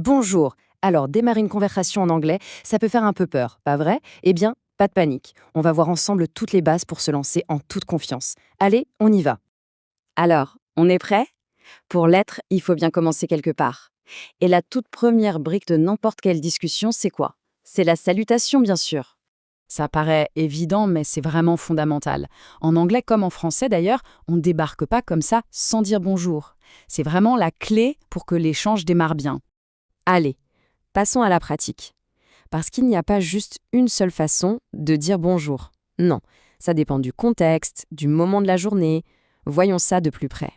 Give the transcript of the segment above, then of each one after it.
Bonjour. Alors, démarrer une conversation en anglais, ça peut faire un peu peur, pas vrai? Eh bien, pas de panique. On va voir ensemble toutes les bases pour se lancer en toute confiance. Allez, on y va. Alors, on est prêt? Pour l'être, il faut bien commencer quelque part. Et la toute première brique de n'importe quelle discussion, c'est quoi? C'est la salutation, bien sûr. Ça paraît évident, mais c'est vraiment fondamental. En anglais comme en français d'ailleurs, on ne débarque pas comme ça sans dire bonjour. C'est vraiment la clé pour que l'échange démarre bien. Allez, passons à la pratique. Parce qu'il n'y a pas juste une seule façon de dire bonjour. Non, ça dépend du contexte, du moment de la journée. Voyons ça de plus près.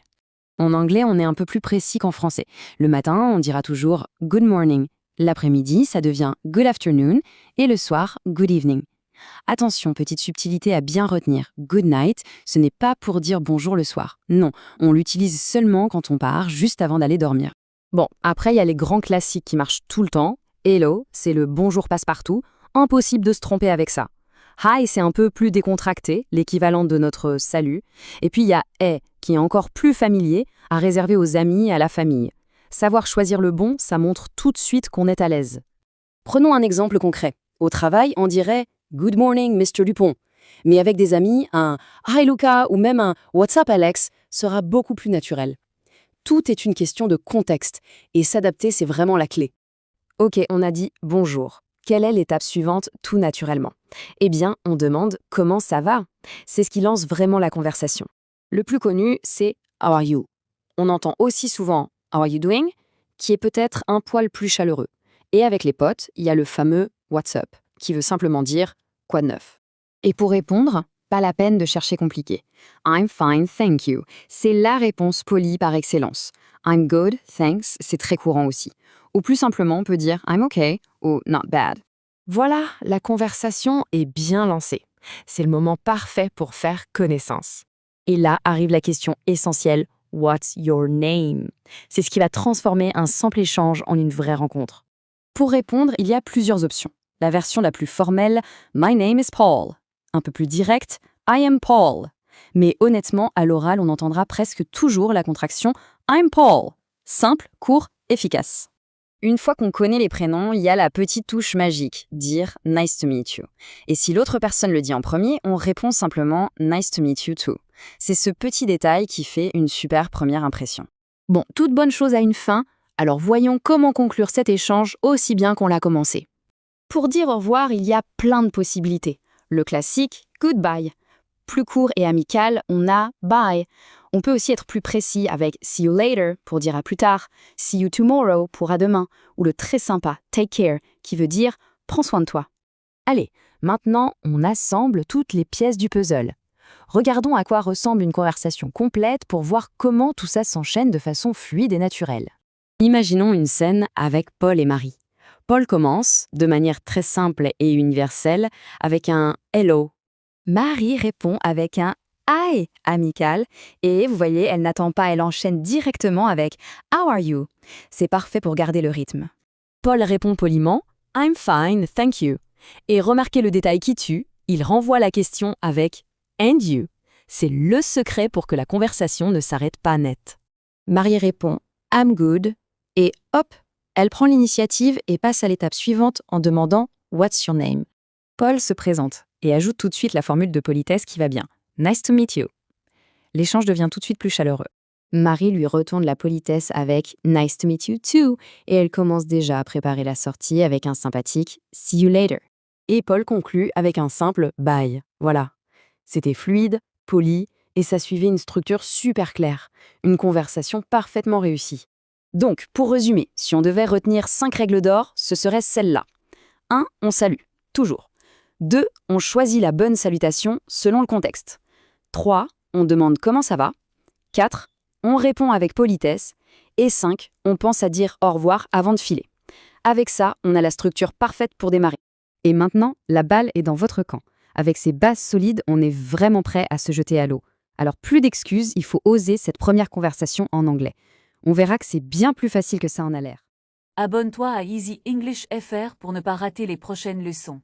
En anglais, on est un peu plus précis qu'en français. Le matin, on dira toujours « good morning ». L'après-midi, ça devient « good afternoon » et le soir « good evening ». Attention, petite subtilité à bien retenir. Good night, ce n'est pas pour dire bonjour le soir. Non, on l'utilise seulement quand on part, juste avant d'aller dormir. Bon, après, il y a les grands classiques qui marchent tout le temps. Hello, c'est le bonjour passe-partout. Impossible de se tromper avec ça. Hi, c'est un peu plus décontracté, l'équivalent de notre salut. Et puis il y a hey, qui est encore plus familier, à réserver aux amis et à la famille. Savoir choisir le bon, ça montre tout de suite qu'on est à l'aise. Prenons un exemple concret. Au travail, on dirait Good morning, Mr. Dupont. Mais avec des amis, un Hi Luca ou même un What's up Alex sera beaucoup plus naturel. Tout est une question de contexte, et s'adapter, c'est vraiment la clé. Ok, on a dit bonjour. Quelle est l'étape suivante tout naturellement? Eh bien, on demande comment ça va. C'est ce qui lance vraiment la conversation. Le plus connu, c'est How are you? On entend aussi souvent How are you doing? Qui est peut-être un poil plus chaleureux. Et avec les potes, il y a le fameux What's up, qui veut simplement dire quoi de neuf. Et pour répondre, pas la peine de chercher compliqué. I'm fine, thank you. C'est la réponse polie par excellence. I'm good, thanks, c'est très courant aussi. Ou plus simplement, on peut dire I'm okay ou not bad. Voilà, la conversation est bien lancée. C'est le moment parfait pour faire connaissance. Et là arrive la question essentielle, what's your name? C'est ce qui va transformer un simple échange en une vraie rencontre. Pour répondre, il y a plusieurs options. La version la plus formelle, My name is Paul. Un peu plus directe, I am Paul. Mais honnêtement, à l'oral, on entendra presque toujours la contraction I'm Paul. Simple, court, efficace. Une fois qu'on connaît les prénoms, il y a la petite touche magique, dire Nice to meet you. Et si l'autre personne le dit en premier, on répond simplement Nice to meet you too. C'est ce petit détail qui fait une super première impression. Bon, toute bonne chose a une fin, alors voyons comment conclure cet échange aussi bien qu'on l'a commencé. Pour dire au revoir, il y a plein de possibilités. Le classique, goodbye. Plus court et amical, on a bye. On peut aussi être plus précis avec see you later pour dire à plus tard, see you tomorrow pour à demain, ou le très sympa take care qui veut dire prends soin de toi. Allez, maintenant on assemble toutes les pièces du puzzle. Regardons à quoi ressemble une conversation complète pour voir comment tout ça s'enchaîne de façon fluide et naturelle. Imaginons une scène avec Paul et Marie. Paul commence, de manière très simple et universelle, avec un hello. Marie répond avec un hi amical et vous voyez, elle n'attend pas, elle enchaîne directement avec how are you? C'est parfait pour garder le rythme. Paul répond poliment I'm fine, thank you. Et remarquez le détail qui tue, il renvoie la question avec and you. C'est le secret pour que la conversation ne s'arrête pas net. Marie répond I'm good et hop, elle prend l'initiative et passe à l'étape suivante en demandant what's your name? Paul se présente et ajoute tout de suite la formule de politesse qui va bien. Nice to meet you. L'échange devient tout de suite plus chaleureux. Marie lui retourne la politesse avec Nice to meet you too et elle commence déjà à préparer la sortie avec un sympathique See you later. Et Paul conclut avec un simple bye. Voilà. C'était fluide, poli et ça suivait une structure super claire. Une conversation parfaitement réussie. Donc, pour résumer, si on devait retenir 5 règles d'or, ce serait celle-là. 1. On salue, toujours. 2. On choisit la bonne salutation selon le contexte. 3. On demande comment ça va. 4. On répond avec politesse. Et 5. On pense à dire au revoir avant de filer. Avec ça, on a la structure parfaite pour démarrer. Et maintenant, la balle est dans votre camp. Avec ces bases solides, on est vraiment prêt à se jeter à l'eau. Alors plus d'excuses, il faut oser cette première conversation en anglais. On verra que c'est bien plus facile que ça en a l'air. Abonne-toi à Easy English FR pour ne pas rater les prochaines leçons.